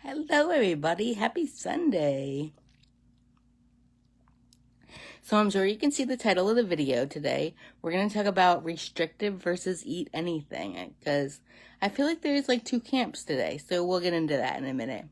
Hello, everybody. Happy Sunday. So, I'm sure you can see the title of the video today. We're going to talk about restrictive versus eat anything because I feel like there's like two camps today. So, we'll get into that in a minute.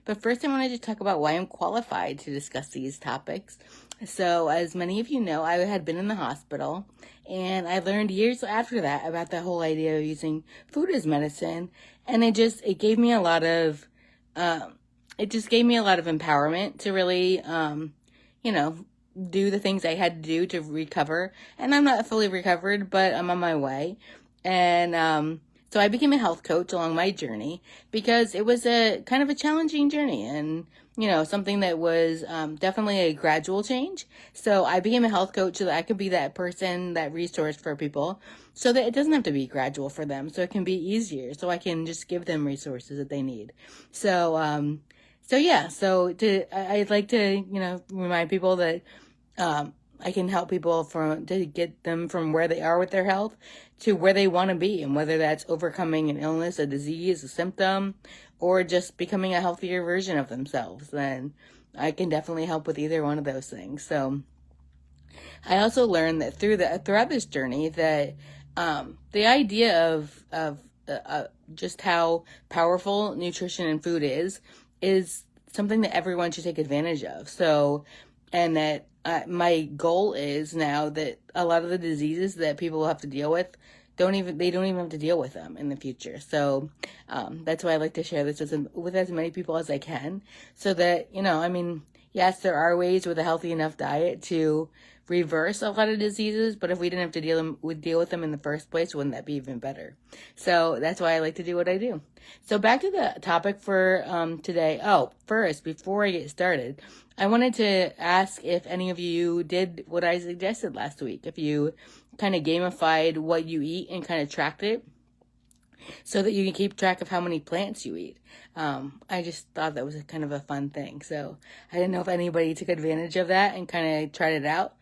But first, I wanted to talk about why I'm qualified to discuss these topics. So, as many of you know, I had been in the hospital, and I learned years after that about the whole idea of using food as medicine, and it gave me a lot of um, it just gave me a lot of empowerment to really, you know, do the things I had to do to recover. And I'm not fully recovered, but I'm on my way. And so I became a health coach along my journey because it was a kind of a challenging journey and, something that was definitely a gradual change. So I became a health coach so that I could be that person, that resource for people so that it doesn't have to be gradual for them. So it can be easier. So I can just give them resources that they need. So, I'd like to, remind people that I can help people to get them from where they are with their health to where they want to be, and whether that's overcoming an illness, a disease, a symptom, or just becoming a healthier version of themselves, then I can definitely help with either one of those things. So I also learned that throughout this journey that the idea of just how powerful nutrition and food is something that everyone should take advantage of. So, and that my goal is now that a lot of the diseases that people have to deal with they don't even have to deal with them in the future. So that's why I like to share this with as many people as I can, so that yes, there are ways with a healthy enough diet to reverse a lot of diseases, but if we didn't have to deal with them in the first place, wouldn't that be even better? So that's why I like to do what I do. So back to the topic for today. Oh, first, before I get started, I wanted to ask if any of you did what I suggested last week. If you kind of gamified what you eat and kind of tracked it so that you can keep track of how many plants you eat. I just thought that was kind of a fun thing. So I didn't know if anybody took advantage of that and kind of tried it out.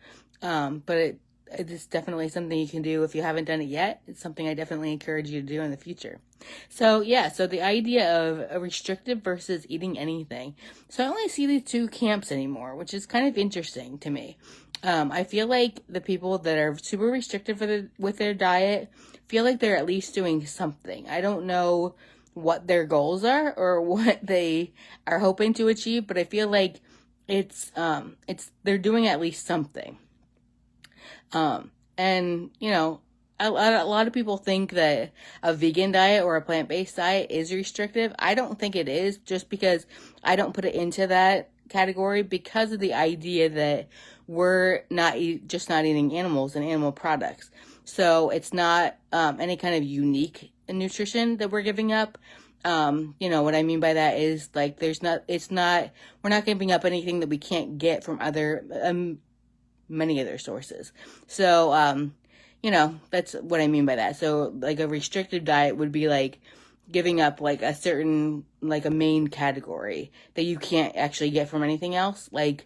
It's definitely something you can do if you haven't done it yet. It's something I definitely encourage you to do in the future. So the idea of a restrictive versus eating anything. So I only see these two camps anymore, which is kind of interesting to me. I feel like the people that are super restrictive with their diet feel like they're at least doing something. I don't know what their goals are or what they are hoping to achieve, but I feel like they're doing at least something. And a lot of people think that a vegan diet or a plant-based diet is restrictive. I don't think it is, just because I don't put it into that category because of the idea that we're not eating animals and animal products. So it's not any kind of unique nutrition that we're giving up. What I mean by that is like we're not giving up anything that we can't get from many other sources. So, that's what I mean by that. So like a restrictive diet would be like giving up like a certain, like a main category that you can't actually get from anything else. Like,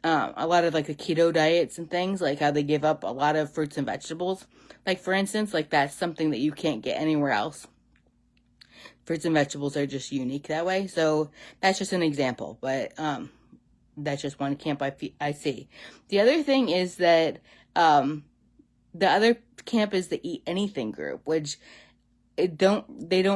a lot of like the keto diets and things, like how they give up a lot of fruits and vegetables. Like for instance, like that's something that you can't get anywhere else. Fruits and vegetables are just unique that way. So that's just an example, but, that's just one camp I see. The other thing is that the other camp is the eat anything group, which they don't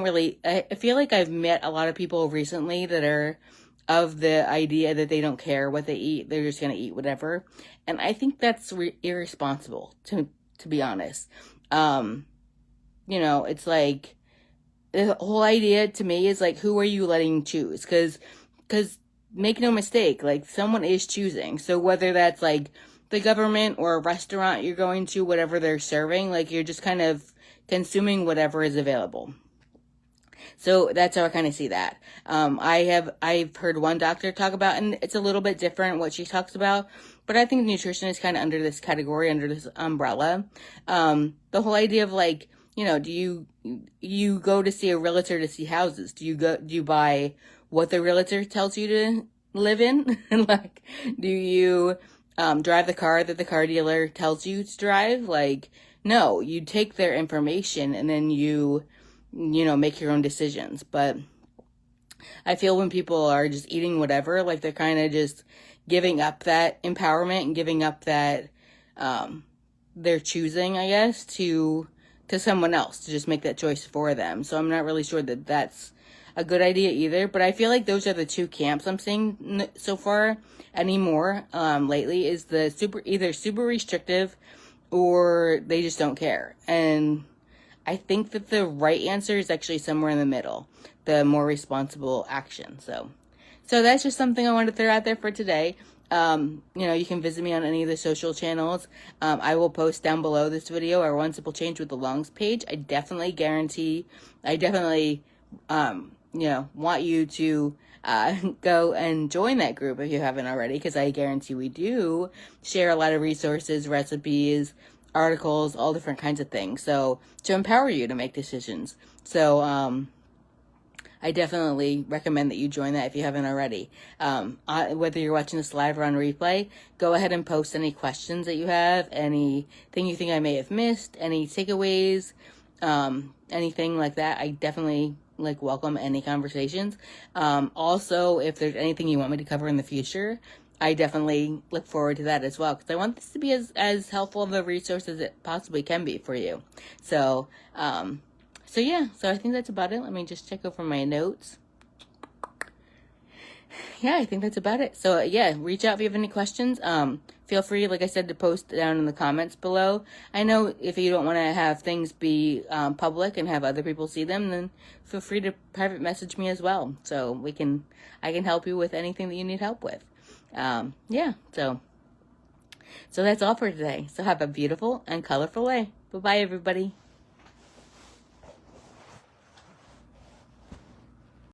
really. I feel like I've met a lot of people recently that are of the idea that they don't care what they eat; they're just gonna eat whatever, and I think that's irresponsible. To be honest, it's like the whole idea to me is like, who are you letting choose? Because make no mistake, like someone is choosing. So whether that's like the government or a restaurant you're going to, whatever they're serving, like you're just kind of consuming whatever is available. So that's how I kind of see that. I've heard one doctor talk about, and it's a little bit different what she talks about, but I think nutrition is kind of under this category, under this umbrella. The whole idea of like, do you go to see a realtor to see houses? Do you buy what the realtor tells you to live in? Like, do you drive the car that the car dealer tells you to drive? Like, no, you take their information and then you make your own decisions. But I feel when people are just eating whatever, like they're kind of just giving up that empowerment and giving up that their choosing, I guess, to someone else to just make that choice for them. So I'm not really sure that that's a good idea either. But I feel like those are the two camps I'm seeing so far anymore lately, is the either super restrictive or they just don't care. And I think that the right answer is actually somewhere in the middle, the more responsible action. So that's just something I wanted to throw out there for today. You can visit me on any of the social channels. I will post down below this video our One Simple Change with the Longs page. I definitely want you to go and join that group if you haven't already, because I guarantee we do share a lot of resources, recipes, articles, all different kinds of things. So to empower you to make decisions. So, I definitely recommend that you join that if you haven't already. Whether you're watching this live or on replay, go ahead and post any questions that you have, anything you think I may have missed, any takeaways, anything like that. I definitely welcome any conversations. Also, if there's anything you want me to cover in the future, I definitely look forward to that as well, because I want this to be as helpful of a resource as it possibly can be for you. So I think that's about it. Let me just check over my notes. Yeah, I think that's about it. So reach out if you have any questions. Feel free, like I said, to post down in the comments below. I know if you don't want to have things be public and have other people see them, then feel free to private message me as well. So I can help you with anything that you need help with. So that's all for today. So have a beautiful and colorful day. Bye-bye, everybody.